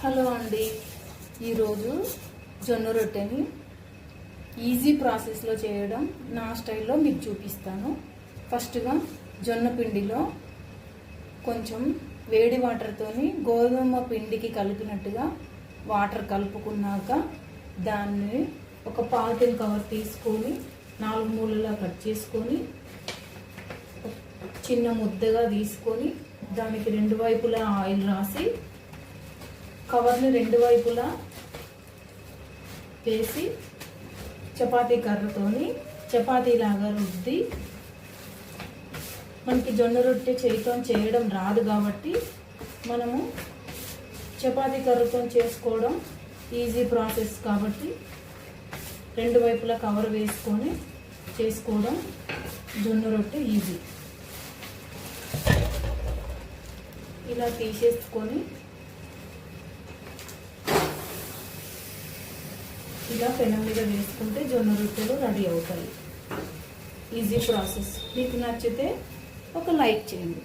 Hello అండి, ఈరోజు జొన్న రొట్టెని ఈజీ ప్రాసెస్లో చేయడం నా స్టైల్లో మీకు చూపిస్తాను. ఫస్ట్గా జొన్న పిండిలో కొంచెం వేడి వాటర్తోని గోధుమ పిండికి కలిపినట్టుగా వాటర్ కలుపుకున్నాక దాన్ని ఒక పాలిథిన్ కవర్ తీసుకొని 4 మూలలా కట్ చేసుకొని చిన్న ముద్దగా తీసుకొని దానికి 2 వైపులా ఆయిల్ రాసి కవర్ని 2 వైపులా వేసి చపాతీ కర్రతోని చపాతీలాగా రుద్ది, మనకి జొన్న రొట్టె చేతితో చేయడం రాదు కాబట్టి మనము చపాతీ కర్రతో చేసుకోవడం ఈజీ ప్రాసెస్ కాబట్టి 2 వైపులా కవర్ వేసుకొని చేసుకోవడం జొన్న రొట్టె ఈజీ. ఇలా తీసేసుకొని ఇలా పెనం మీద వేసుకుంటే జొన్న రొట్టెలు రెడీ అవుతాయి. Easy process. మీకు నచ్చితే ఒక లైక్ చేయండి.